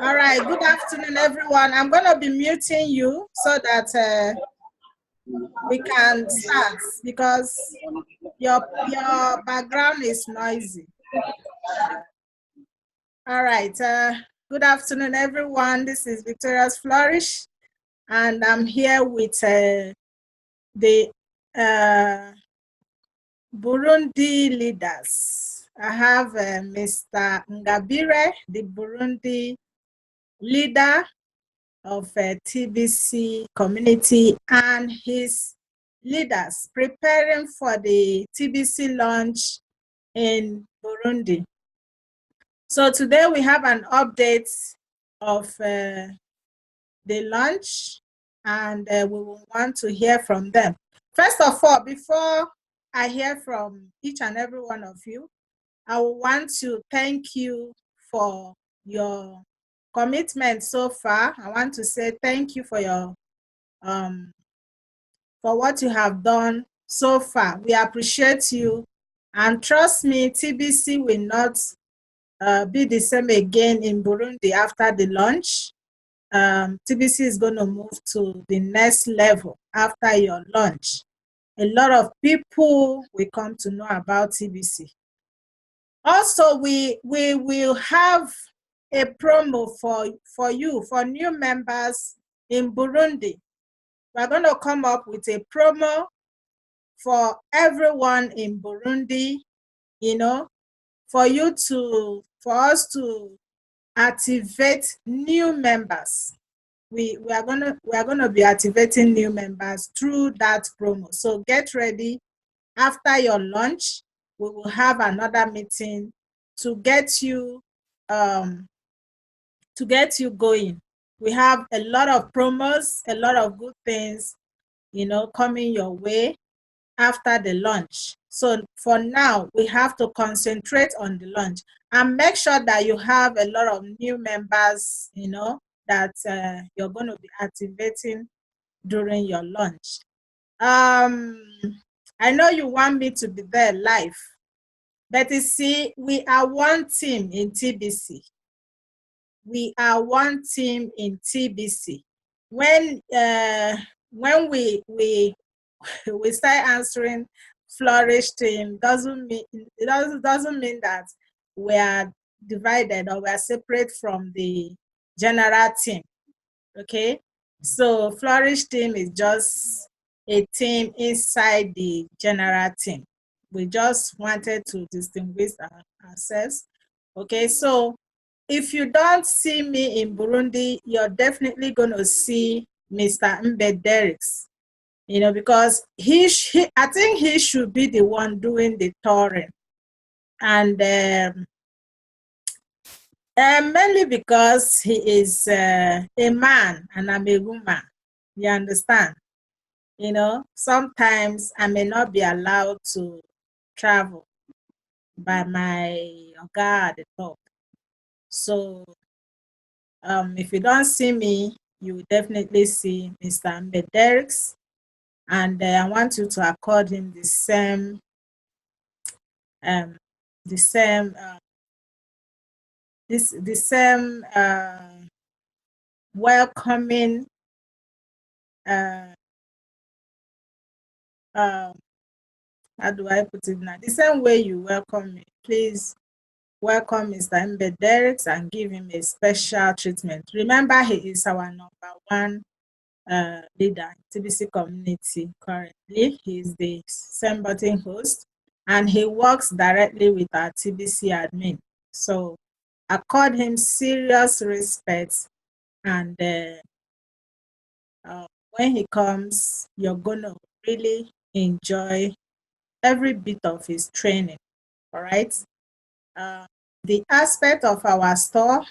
All right, good afternoon, everyone. I'm going to be muting you so that we can start because your background is noisy. All right, good afternoon, everyone. This is Victoria's Flourish, and I'm here with the Burundi leaders. I have Mr. Ngabire, the Burundi leader of TBC community, and his leaders preparing for the TBC launch in Burundi. So today we have an update of the launch, and we will want to hear from them. First of all, before I hear from each and every one of you, I want to thank you for your commitment so far. I want to say thank you for your for what you have done so far. We appreciate you, and trust me, TBC will not be the same again in Burundi after the launch. TBC is going to move to the next level after your launch. A lot of people will come to know about TBC. Also, we will have a promo for you, for new members in Burundi. We're going to come up with a promo for everyone in Burundi, for us to activate new members. We are gonna be activating new members through that promo. So get ready. After your launch, we will have another meeting to get you going. We have a lot of promos, a lot of good things, coming your way after the launch. So for now, we have to concentrate on the launch and make sure that you have a lot of new members, that you're going to be activating during your launch. I know you want me to be there live, but you see, we are one team in TBC. We are one team in TBC. When we start answering Flourish team, doesn't mean that we are divided or we are separate from the general team. Okay, so Flourish team is just a team inside the general team. We just wanted to distinguish ourselves. Okay, so if you don't see me in Burundi, you're definitely going to see Mr. Mbederix. Because I think he should be the one doing the touring. And mainly because he is a man and I'm a woman. You understand? Sometimes I may not be allowed to travel by my oga at the top. So if you don't see me, you will definitely see Mr. Mbederix. And I want you to accord him the same welcoming how do I put it now? The same way you welcome me. Please welcome Mr. Mbederix and give him a special treatment. Remember, he is our number one leader in TBC community currently. He is the same button host, and he works directly with our TBC admin. So accord him serious respect, and when he comes, you're gonna really enjoy every bit of his training. All right. The aspect of our store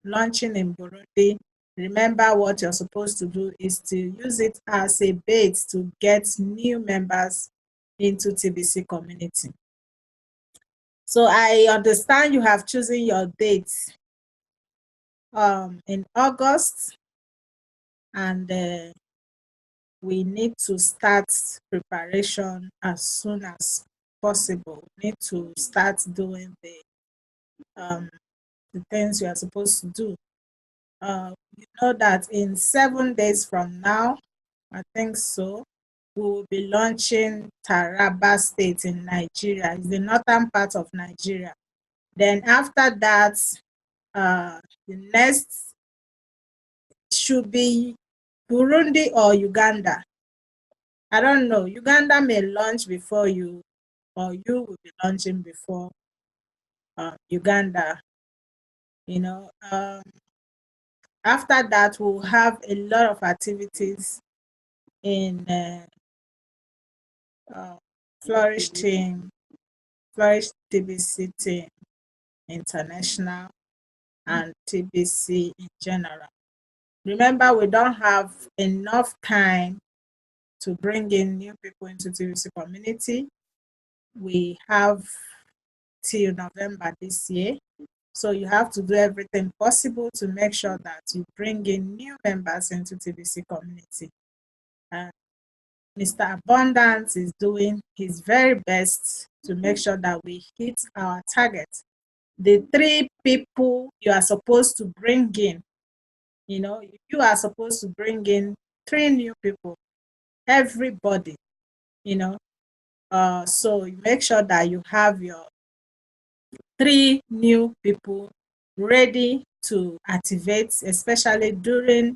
launching in Burundi, remember what you're supposed to do is to use it as a bait to get new members into TBC community. So I understand you have chosen your dates in August, and we need to start preparation as soon as possible. We need to start doing the things we are supposed to do. You know that in 7 days from now, I think so, we will be launching Taraba State in Nigeria. It's the northern part of Nigeria. Then after that, the next should be Burundi or Uganda. I don't know. Uganda may launch before you, or you will be launching before Uganda. You know, after that, we'll have a lot of activities in Flourish team, Flourish TBC team international, and TBC in general. Remember, we don't have enough time to bring in new people into TBC community. We have till November this year. So you have to do everything possible to make sure that you bring in new members into TBC community. And Mr. Abundance is doing his very best to make sure that we hit our target. The 3 people you are supposed to bring in, you are supposed to bring in 3 new people, everybody, so you make sure that you have your 3 new people ready to activate, especially during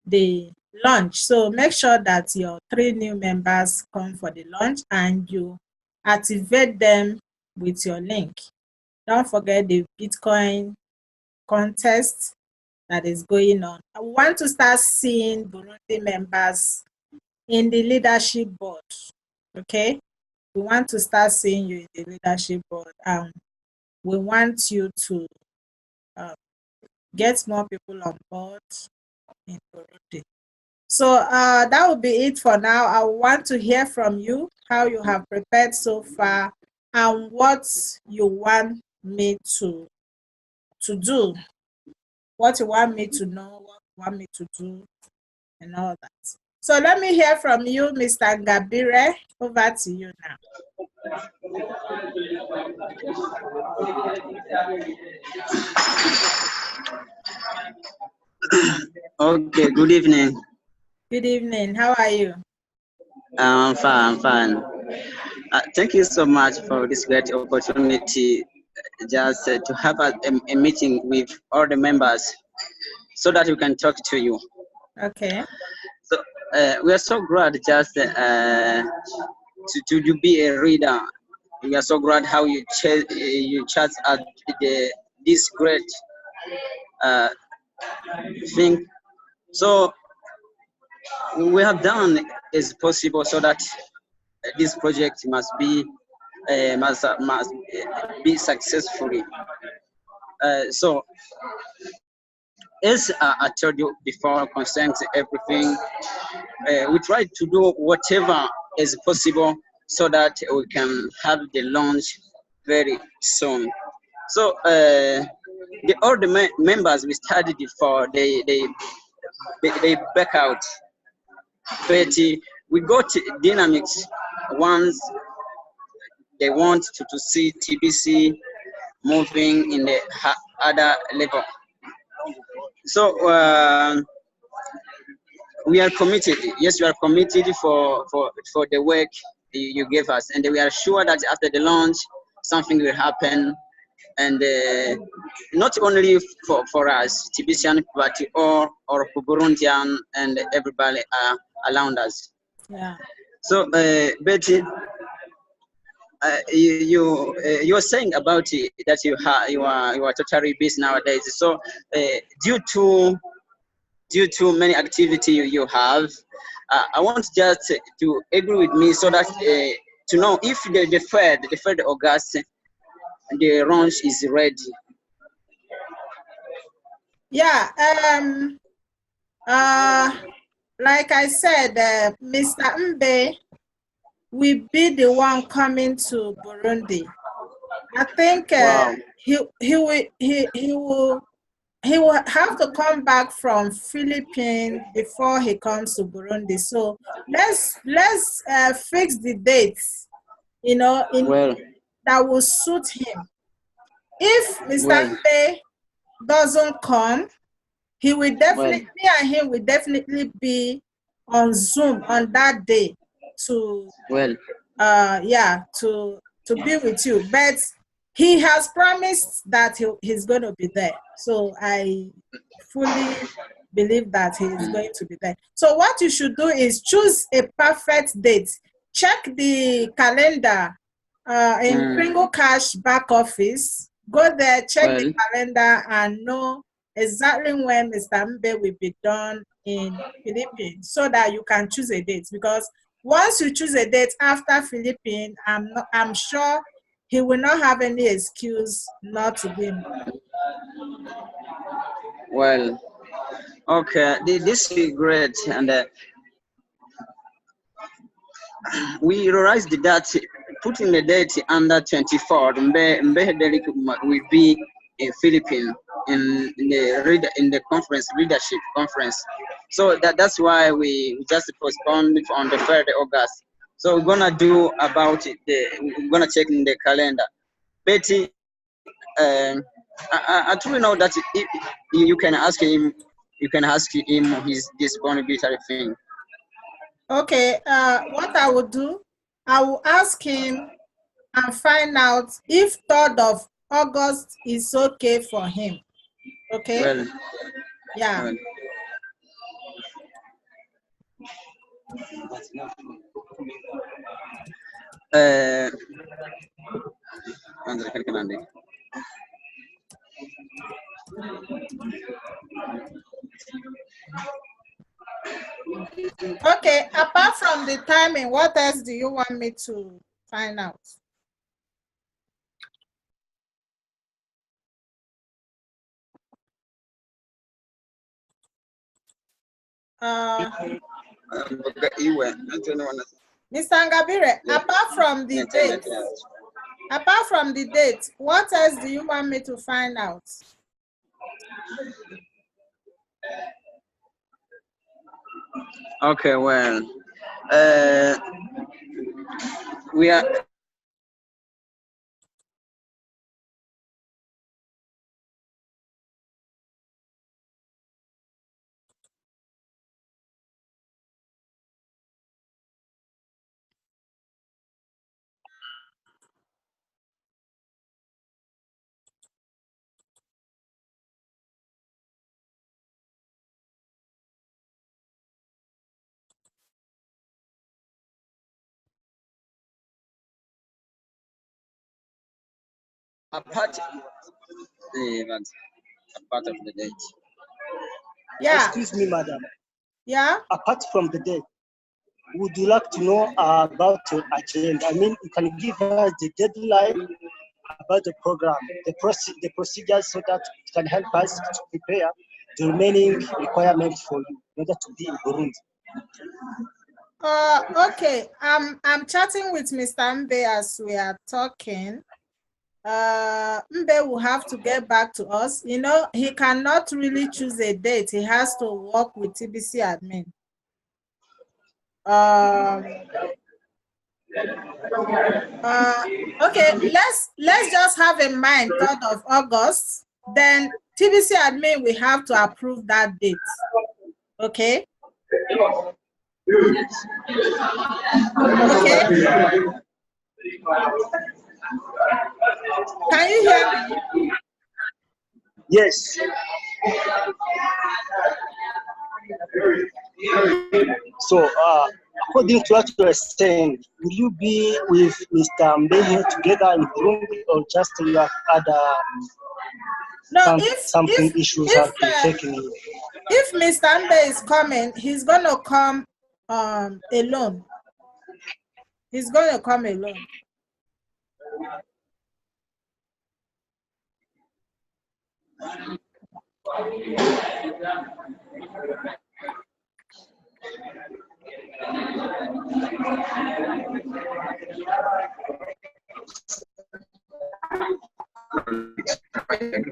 the launch. So make sure that your 3 new members come for the launch and you activate them with your link. Don't forget the Bitcoin contest that is going on. I want to start seeing Burundi members in the leadership board. Okay? We want to start seeing you in the leadership board. We want you to get more people on board in Burundi. So that will be it for now. I want to hear from you how you have prepared so far and what you want me to do, what you want me to know, what you want me to do, and all that. So let me hear from you, Mr. Ngabire. Over to you now. Okay, good evening. Good evening. How are you? I'm fine, I'm fine. Thank you so much for this great opportunity just to have a meeting with all the members so that we can talk to you. Okay. So we are so glad just to be a reader. We are so glad how you chat at this great thing. So we have done as possible so that this project must be be successfully. So as I told you before, concerning everything, we try to do whatever is possible so that we can have the launch very soon. So all the members we studied before, they back out. But we got dynamics once they want to see TBC moving in the other level. So we are committed. Yes, we are committed for the work you gave us, and we are sure that after the launch, something will happen, and not only for us, TBCian, but all Burundian and everybody around us. Yeah. So, Betty, you were saying about that you are totally busy nowadays. So due to many activity you have, I want just to agree with me so that to know if the third August the launch is ready. Yeah. Like I said, Mr. Mbe will be the one coming to Burundi. I think Wow. he will have to come back from Philippines before he comes to Burundi. So let's fix the dates, Well, that will suit him. If Mr. well, Mbe doesn't come, he will definitely, me and him will definitely be on Zoom on that day to to be with you. But he has promised that he's going to be there. So I fully believe that he is going to be there. So what you should do is choose a perfect date. Check the calendar in Pringle Cash back office. Go there, check the calendar, and know exactly when Mr. Mbe will be done in Philippines, so that you can choose a date. Because once you choose a date after Philippines, I'm sure he will not have any excuse not to be in. Well, okay, this is great, and we realized that putting the date under 24, Mbe Derek will be in Philippines in the conference, leadership conference. So that's why we just postponed it on the 3rd of August. So we're gonna do about it. We're gonna check in the calendar. Betty, I truly know that you can ask him. You can ask him his disponibility thing. Okay. What I will do, I will ask him and find out if 3rd of August is okay for him. Okay. Well, yeah. Well. Okay, apart from the timing, what else do you want me to find out? Mr. Ngabire, apart from the date, what else do you want me to find out? Okay, well, we are. Apart of the date. Yeah. Excuse me, madam. Yeah. Apart from the date, would you like to know about your agenda? I mean, you can give us the deadline about the program, the procedures, so that it can help us to prepare the remaining requirements for you in order to be in Burundi. Okay. I'm chatting with Mr. Mbe as we are talking. Mbe will have to get back to us. You know, he cannot really choose a date. He has to work with TBC admin. Okay, let's just have in mind 3rd of August. Then TBC admin will have to approve that date. Okay. Okay. Can you hear me? Yes. So, according to what you are saying, will you be with Mr. Mbehe together in Burundi, or just you have other issues have been taken in? If Mr. Mbe is coming, he's going to come alone. He's going to come alone.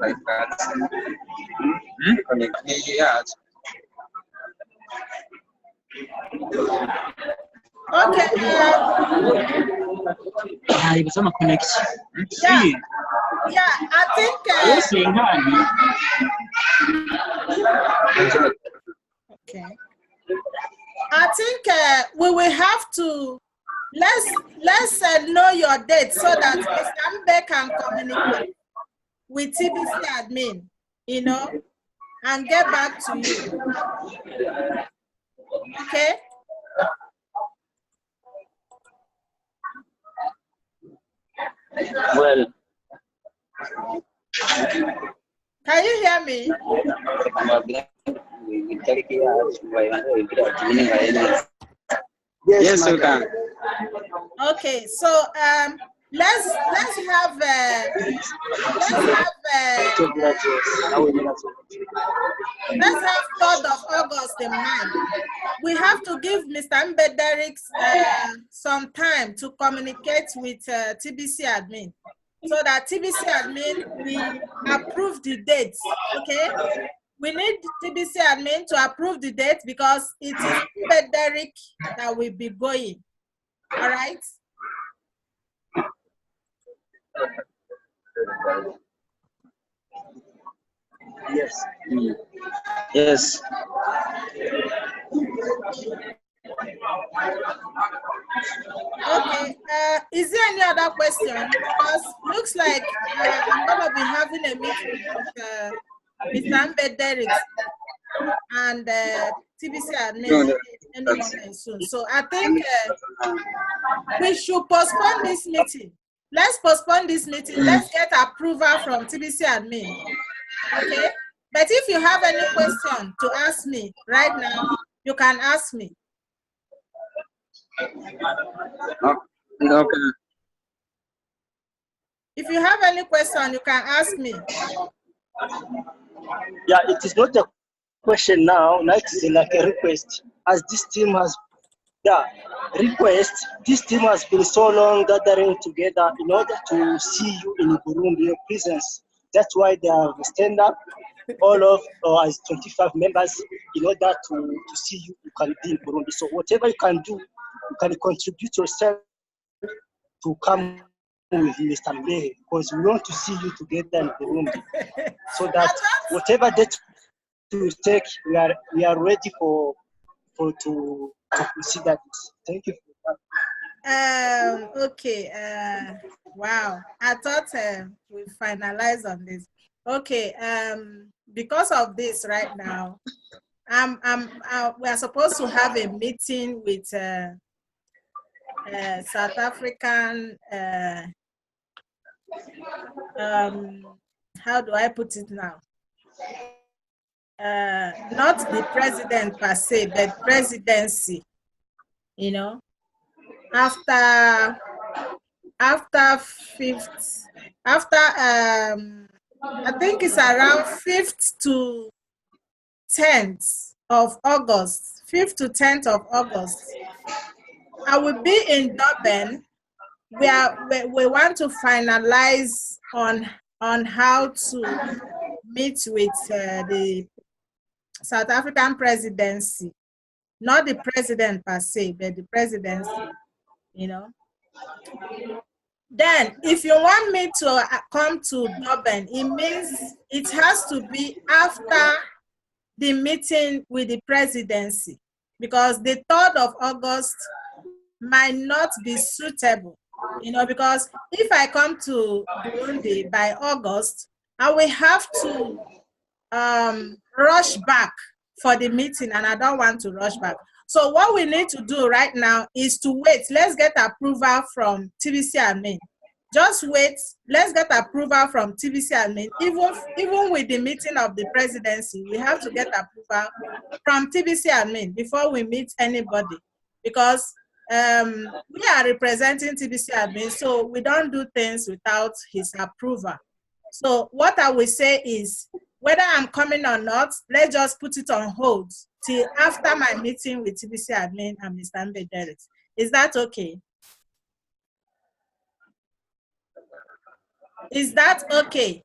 Like that. Yeah. Okay. Some connection. Yeah, I think. Okay. I think we will have to let's know your date so that Mr. Mbe can communicate with TBC admin, you know, and get back to you. Okay. Well, can you hear me? yes, you can. Okay, so let's have 3rd of August in mind. We have to give Mr. Mbe Derrick some time to communicate with TBC admin, so that TBC admin will approve the dates. Okay, we need TBC admin to approve the date because it is Mbe Derrick that will be going. All right. Yes. Yes. Okay. Is there any other question? Because looks like I'm gonna be having a meeting with Mr. Mbe Derrick and TBC admin any moment soon. So I think we should postpone this meeting. Let's postpone this meeting. Let's get approval from TBC admin. Okay. But if you have any question to ask me right now, you can ask me. Okay. If you have any question, you can ask me. Yeah, it is not a question now. Now it is like a request. As this team has, this team has been so long gathering together in order to see you in Burundi, your presence. That's why they have stand up all of as 25 members in order to see you can be in Burundi. So whatever you can do, you can contribute yourself to come with Mr. Mbe, because we want to see you together in Burundi. So that whatever date to take, we are ready to consider this. Thank you for that. Okay. Wow. I thought we finalized on this. Okay. Because of this right now, we are supposed to have a meeting with South African. How do I put it now? Not the president per se, but presidency. You know, after I think it's around 5th to 10th of August. 5th to 10th of August. I will be in Durban. We want to finalize on how to meet with the South African presidency, not the president per se, but the presidency, you know. Then, if you want me to come to Durban, it means it has to be after the meeting with the presidency, because the 3rd of August might not be suitable, you know, because if I come to Burundi by August, I will have to rush back for the meeting, and I don't want to rush back. So what we need to do right now is to wait. Let's get approval from TBC admin. Just wait. Let's get approval from TBC admin. Even with the meeting of the presidency, we have to get approval from TBC admin before we meet anybody, because we are representing TBC admin, so we don't do things without his approval. So what I will say is, whether I'm coming or not, let's just put it on hold till after my meeting with TBC admin and Mr. Mbe Derrick. Is that okay? Is that okay?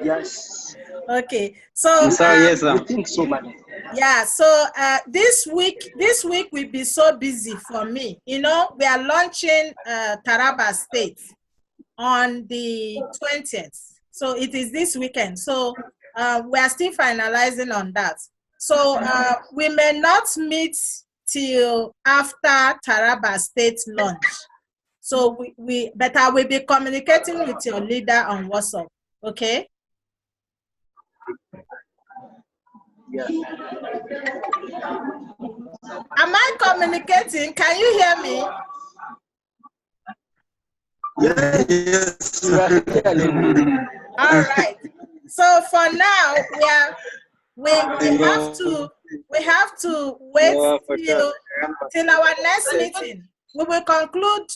Yes. Okay. So yes, I think so, man. yeah, so this week will be so busy for me. You know, we are launching Taraba State on the 20th. So it is this weekend. So we are still finalizing on that. So we may not meet till after Taraba State launch. So but I will be communicating with your leader on WhatsApp. Okay? Yeah. Am I communicating? Can you hear me? Yes. All right. So for now, we have to wait till our next meeting. We will conclude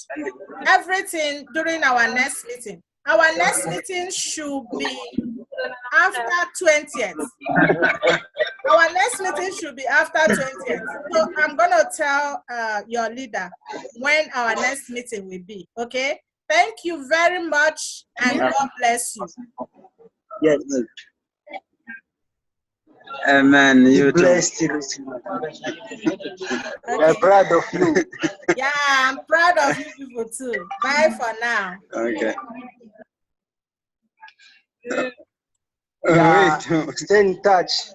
everything during our next meeting. Our next meeting should be after 20th. Our next meeting should be after 20th. So I'm going to tell your leader when our next meeting will be. Okay? Thank you very much, and God bless you. Yes. Amen. You blessed you. We're proud of you. Yeah, I'm proud of you people too. Bye for now. Okay. Yeah, stay in touch.